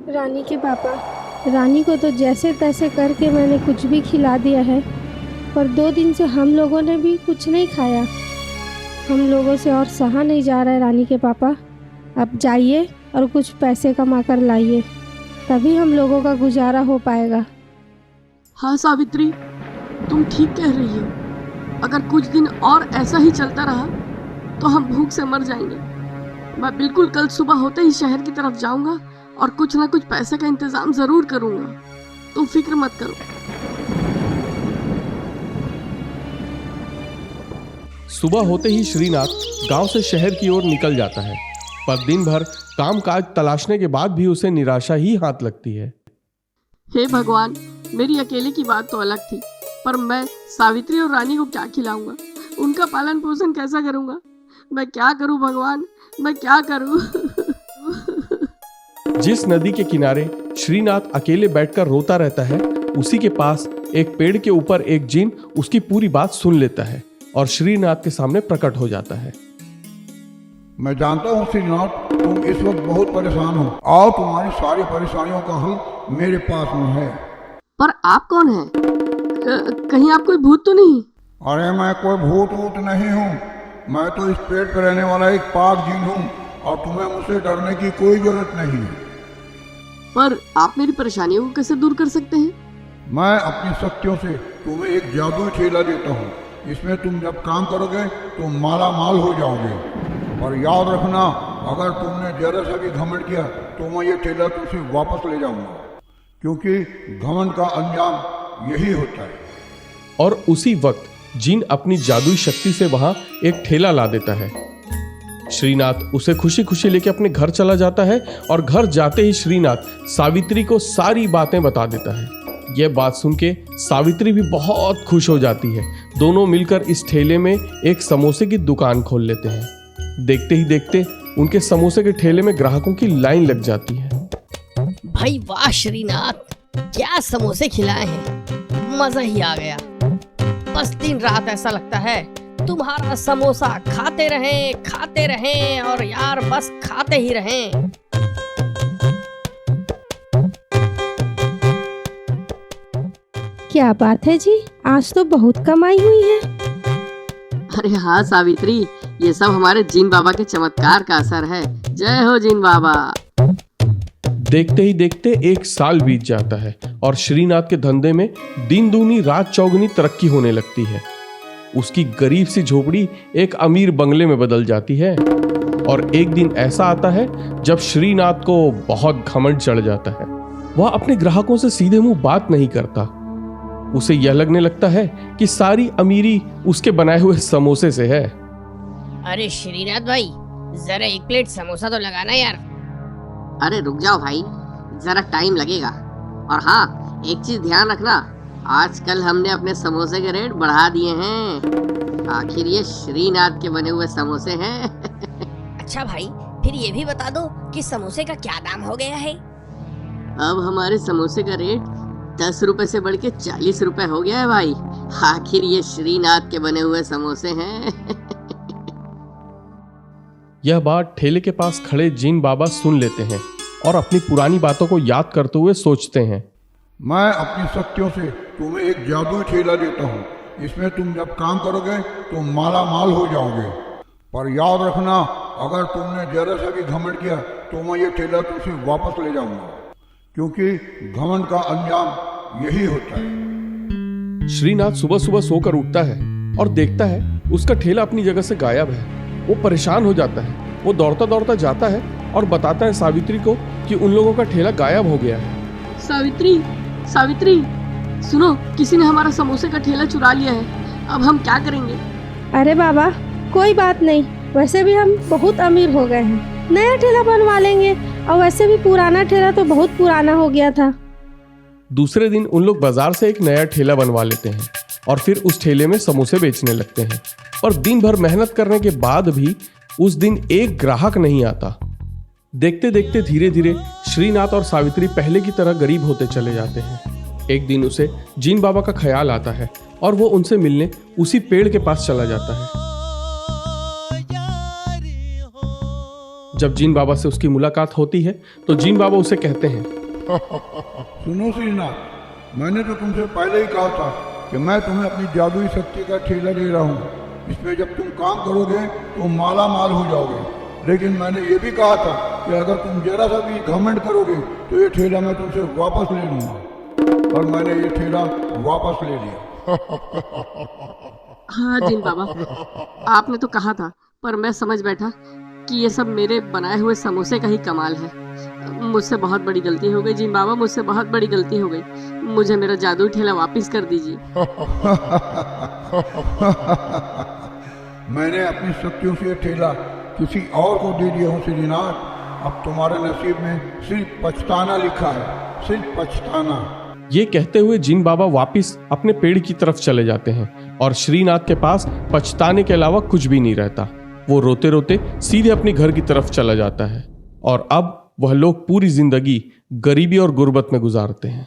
रानी के पापा, रानी को तो जैसे तैसे करके मैंने कुछ भी खिला दिया है, पर 2 दिन से हम लोगों ने भी कुछ नहीं खाया। हम लोगों से और सहा नहीं जा रहा है रानी के पापा। अब जाइए और कुछ पैसे कमा कर लाइए, तभी हम लोगों का गुजारा हो पाएगा। हाँ सावित्री, तुम ठीक कह रही हो। अगर कुछ दिन और ऐसा ही चलता रहा तो हम भूख से मर जाएंगे। मैं बिल्कुल कल सुबह होते ही शहर की तरफ जाऊंगा और कुछ ना कुछ पैसे का इंतजाम जरूर करूंगा। तुम फिक्र मत करो। सुबह होते ही श्रीनाथ गांव से शहर की ओर निकल जाता है, पर दिन भर कामकाज तलाशने के बाद भी उसे निराशा ही हाथ लगती है। हे भगवान, मेरी अकेले की बात तो अलग थी, पर मैं सावित्री और रानी को क्या खिलाऊंगा? उनका पालन पोषण कैसा करूंगा? मैं क्या करूं भगवान, मैं क्या करूं? जिस नदी के किनारे श्रीनाथ अकेले बैठकर रोता रहता है, उसी के पास एक पेड़ के ऊपर एक जिन उसकी पूरी बात सुन लेता है और श्रीनाथ के सामने प्रकट हो जाता है। मैं जानता हूँ श्रीनाथ, तुम इस वक्त बहुत परेशान हो और तुम्हारी सारी परेशानियों का हल मेरे पास में है। पर आप कौन हैं? कहीं आप कोई भूत तो नहीं? अरे मैं कोई भूत वूत नहीं हूँ। मैं तो इस पेड़ पर रहने वाला एक पाक जिन हूँ और तुम्हें मुझसे डरने की कोई जरूरत नहीं है। पर आप मेरी परेशानियों को कैसे दूर कर सकते हैं? मैं अपनी शक्तियों से तुम्हें एक जादुई ठेला देता हूँ। इसमें तुम जब काम करोगे तो माला माल हो जाओगे। और याद रखना, अगर तुमने जरा सा भी घमंड किया तो मैं ये ठेला तुमसे वापस ले जाऊंगा, क्योंकि घमंड का अंजाम यही होता है। और उसी वक्त जिन अपनी जादुई शक्ति से वहां एक ठेला ला देता है। श्रीनाथ उसे खुशी खुशी लेके अपने घर चला जाता है और घर जाते ही श्रीनाथ सावित्री को सारी बातें बता देता है। यह बात सुन के सावित्री भी बहुत खुश हो जाती है। दोनों मिलकर इस ठेले में एक समोसे की दुकान खोल लेते हैं। देखते ही देखते उनके समोसे के ठेले में ग्राहकों की लाइन लग जाती है। भाई वाह श्रीनाथ, क्या समोसे खिलाए हैं, मजा ही आ गया। बस दिन रात ऐसा लगता है तुम्हारा समोसा खाते रहें और यार बस खाते ही रहें। क्या बात है जी, आज तो बहुत कमाई हुई है। अरे हाँ सावित्री, ये सब हमारे जिन बाबा के चमत्कार का असर है। जय हो जिन बाबा। देखते ही देखते 1 साल बीत जाता है और श्रीनाथ के धंधे में दिन दूनी रात चौगुनी तरक्की होने लगती है। उसकी गरीब सी झोपड़ी एक अमीर बंगले में बदल जाती है। और एक दिन ऐसा आता है जब श्रीनाथ को बहुत घमंड चढ़ जाता है। वह अपने ग्राहकों से सीधे मुंह बात नहीं करता। उसे यह लगने लगता है कि सारी अमीरी उसके बनाए हुए समोसे से है। अरे श्रीनाथ भाई, जरा 1 प्लेट समोसा तो लगाना यार। अरे रुक जाओ भाई, जरा टाइम लगेगा। और हाँ, एक चीज ध्यान रखना, आजकल हमने अपने समोसे के रेट बढ़ा दिए हैं। आखिर ये श्रीनाथ के बने हुए समोसे हैं। अच्छा भाई, फिर ये भी बता दो कि समोसे का क्या दाम हो गया है? अब हमारे समोसे का रेट 10 रुपए से बढ़ के 40 रुपए हो गया है भाई। आखिर ये श्रीनाथ के बने हुए समोसे हैं। यह बात ठेले के पास खड़े जिन बाबा सुन लेते हैं और अपनी पुरानी बातों को याद करते हुए सोचते हैं। मैं अपनी शक्तियों से तुम्हें एक जादुई ठेला देता हूँ। इसमें तुम जब काम करोगे तो माला माल हो जाओगे। पर याद रखना, अगर तुमने जरा सा भी घमंड किया तो मैं ये ठेला तुमसे वापस ले जाऊंगा, क्योंकि घमंड का अंजाम यही होता है। श्रीनाथ सुबह सुबह सोकर उठता है और देखता है उसका ठेला अपनी जगह से गायब है। वो परेशान हो जाता है। वो दौड़ता दौड़ता जाता है और बताता है सावित्री को कि उन लोगों का ठेला गायब हो गया है। सावित्री, सावित्री, सुनो, किसी ने हमारा समोसे का ठेला चुरा लिया है। अब हम क्या करेंगे? अरे बाबा, कोई बात नहीं, वैसे भी हम बहुत अमीर हो गए हैं, नया ठेला बनवा लेंगे। और वैसे भी पुराना ठेला तो बहुत पुराना हो गया था। दूसरे दिन उन लोग बाजार से एक नया ठेला बनवा लेते हैं और फिर उस ठेले में समोसे बेचने लगते हैं। पर दिन भर मेहनत करने के बाद भी उस दिन एक ग्राहक नहीं आता। देखते देखते धीरे धीरे श्रीनाथ और सावित्री पहले की तरह गरीब होते चले जाते हैं। एक दिन उसे जिन बाबा का ख्याल आता है और वो उनसे मिलने उसी पेड़ के पास चला जाता है। जब जीन बाबा से उसकी मुलाकात होती है तो जीन बाबा उसे कहते हैं, सुनो श्रीनाथ, मैंने तो तुमसे पहले ही कहा था कि मैं तुम्हें अपनी जादुई शक्ति का ठेला दे रहा हूँ। इसमें जब तुम काम करोगे तो माला माल हो जाओगे। लेकिन मैंने ये भी कहा था कि अगर तुम जरा सा भी घमंड करोगे तो ये ठेला मैं तुमसे वापस ले लूँगा। और मैंने ये ठेला वापस ले लिया। हाँ जीन बाबा, आपने तो कहा था, पर मैं समझ बैठा कि ये सब मेरे बनाए हुए समोसे का ही कमाल है। मुझसे बहुत बड़ी गलती हो गई जीन बाबा, मुझसे बहुत बड़ी गलती हो गई। मुझे मेरा जादुई ठेला वापस कर दीजिए। मैंने अपनी शक्तियों से ये ठेला किसी और को दे दिया हूँ श्रीनाथ। अब तुम्हारे नसीब में सिर्फ पछताना लिखा है, सिर्फ पछताना। ये कहते हुए जीन बाबा वापस अपने पेड़ की तरफ चले जाते हैं और श्रीनाथ के पास पछताने के अलावा कुछ भी नहीं रहता। वो रोते रोते सीधे अपने घर की तरफ चला जाता है और अब वह लोग पूरी जिंदगी गरीबी और गुर्बत में गुजारते हैं।